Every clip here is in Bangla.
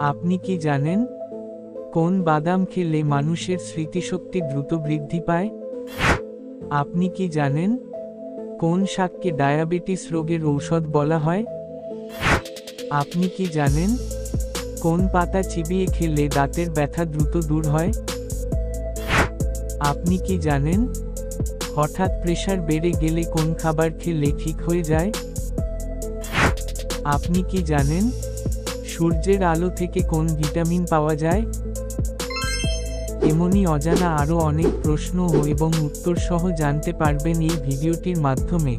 আপনি কি জানেন কোন বাদাম খেলে মানুষের স্মৃতিশক্তি দ্রুত বৃদ্ধি পায়? আপনি কি জানেন কোন শাককে ডায়াবেটিস রোগের ঔষধ বলা হয়? আপনি কি জানেন কোন পাতা চিবিয়ে খেলে দাঁতের ব্যথা দ্রুত দূর হয়? আপনি কি জানেন হঠাৎ প্রেসার বেড়ে গেলে কোন খাবার খেলে ঠিক হয়ে যায়? আপনি কি জানেন সূর্যের আলো থেকে কোন ভিটামিন পাওয়া যায়? এমনই অজানা আরও অনেক প্রশ্ন এবং উত্তর সহ জানতে পারবেন এই ভিডিওটির মাধ্যমে,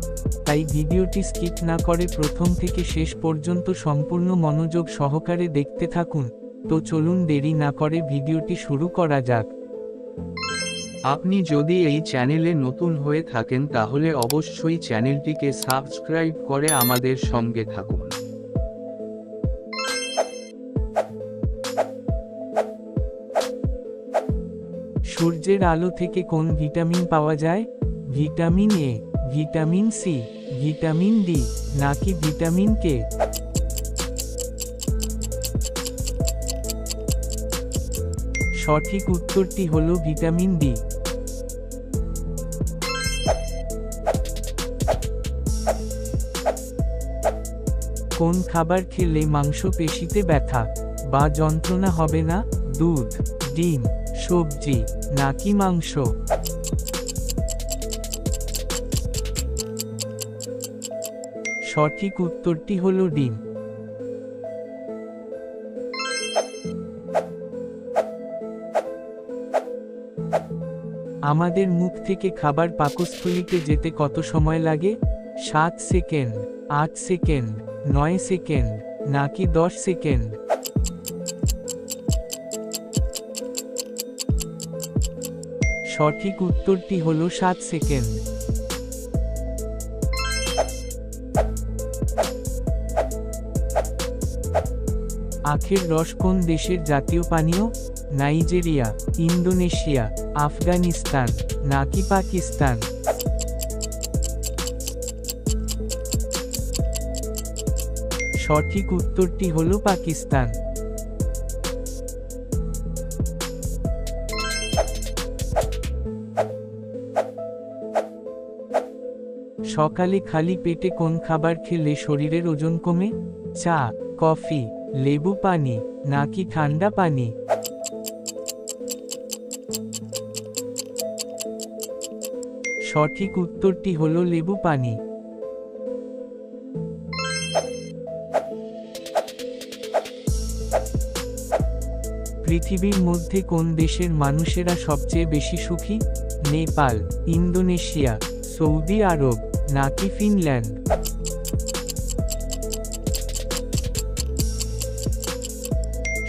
তাই ভিডিওটি স্কিপ না করে প্রথম থেকে শেষ পর্যন্ত সম্পূর্ণ মনোযোগ সহকারে দেখতে থাকুন। তো চলুন দেরি না করে ভিডিওটি শুরু করা যাক। আপনি যদি এই চ্যানেলে নতুন হয়ে থাকেন তাহলে অবশ্যই চ্যানেলটিকে সাবস্ক্রাইব করে আমাদের সঙ্গে থাকুন। সূর্যের আলো থেকে কোন ভিটামিন পাওয়া যায়? Vitamin A, vitamin C, vitamin D নাকি ভিটামিন কে? সঠিক উত্তরটি হলো ভিটামিন ডি। কোন খাবার খেলে মাংসপেশিতে ব্যথা বা যন্ত্রণা হবে না? দুধ, ডিম, সবজি নাকি মাংস? সঠিক উত্তরটি হলো ডিম। আমাদের মুখ থেকে খাবার পাকস্থলীতে যেতে কত সময় লাগে? 7 সেকেন্ড, 8 সেকেন্ড, 9 সেকেন্ড নাকি 10 সেকেন্ড? সঠিক উত্তরটি হলো 7 সেকেন্ড। আখের রস কোন দেশের জাতীয় পানীয়? নাইজেরিয়া, ইন্দোনেশিয়া, আফগানিস্তান নাকি পাকিস্তান? সঠিক উত্তরটি হলো পাকিস্তান। সকালে খালি পেটে কোন খাবার খেলে শরীরের ওজন কমে? চা, কফি, লেবু পানি নাকি ঠান্ডা পানি? সঠিক উত্তরটি হলো লেবু পানি। পৃথিবীর মধ্যে কোন দেশের মানুষেরা সবচেয়ে বেশি সুখী? নেপাল, ইন্দোনেশিয়া, সৌদি আরব নাকি ফিনল্যান্ড?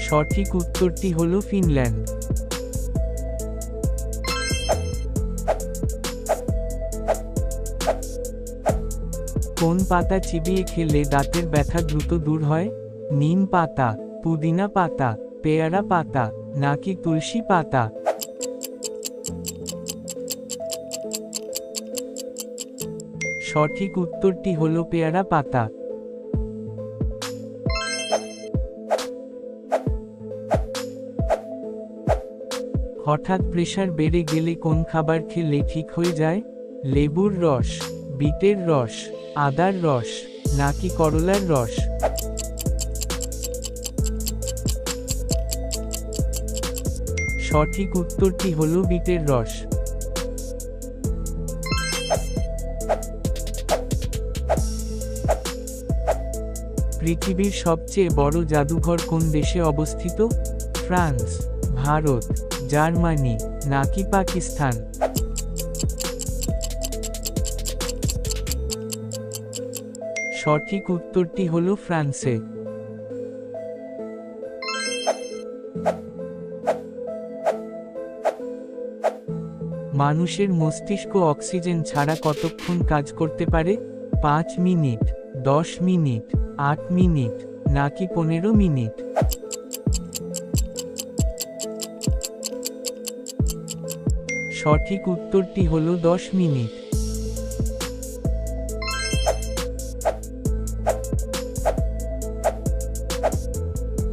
সঠিক উত্তরটি হলো ফিনল্যান্ড। কোন পাতা চিবিয়ে খেলে দাঁতের ব্যথা দ্রুত দূর হয়? নিম পাতা, পুদিনা পাতা, পেয়ারা পাতা নাকি তুলসী পাতা? সঠিক উত্তরটি হলো পেয়ারা পাতা। হঠাৎ প্রেসার বেড়ে গেলে কোন খাবার খেলে ঠিক হয়ে যায়? লেবুর রস, বিটের রস, আদার রস নাকি করলার রস? সঠিক উত্তরটি হলো বিটের রস। পৃথিবীর সবচেয়ে বড় জাদুঘর কোন দেশে অবস্থিত? ফ্রান্স, ভারত, জার্মানি নাকি পাকিস্তান? সঠিক উত্তরটি হলো ফ্রান্সে। মানুষের মস্তিষ্ক অক্সিজেন ছাড়া কতক্ষণ কাজ করতে পারে? 5 মিনিট, 10 মিনিট, 8 মিনিট নাকি 15 মিনিট? সঠিক উত্তরটি হলো 10 মিনিট।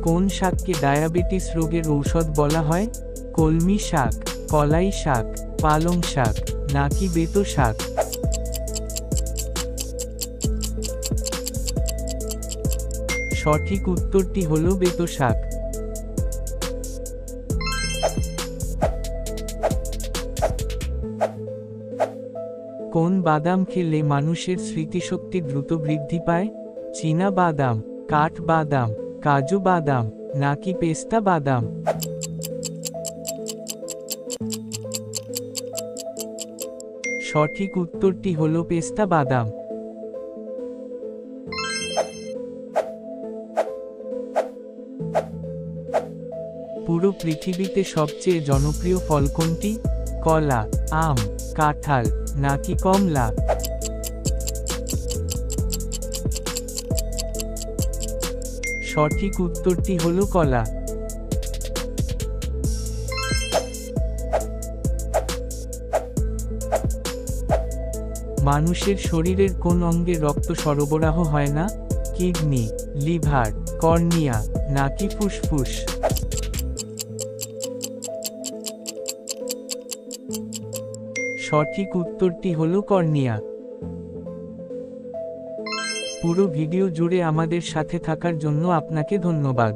কোন শাককে ডায়াবেটিস রোগের ঔষধ বলা হয়? কলমি শাক, কলাই শাক, পালং শাক, নাকি বেতো শাক? সঠিক উত্তরটি হলো বেতো শাক। কোন বাদাম খেলে মানুষের স্মৃতিশক্তি দ্রুত বৃদ্ধি পায়? চীনা বাদাম, কাঠ বাদাম, কাজু বাদাম, নাকি পেস্তা বাদাম? সঠিক উত্তরটি হলো পেস্তা বাদাম। পুরো পৃথিবীতে সবচেয়ে জনপ্রিয় ফল কোনটি? কলা, আম, কাঁঠাল, নাকি কমলা? সঠিক উত্তরটি হলো কলা। মানুষের শরীরের কোন অঙ্গে রক্ত সরবরাহ হয় না? কিডনি, লিভার, কর্নিয়া, নাকি ফুসফুস? সঠিক উত্তরটি হলো কর্নিয়া। পুরো ভিডিও জুড়ে আমাদের সাথে থাকার জন্য আপনাকে ধন্যবাদ।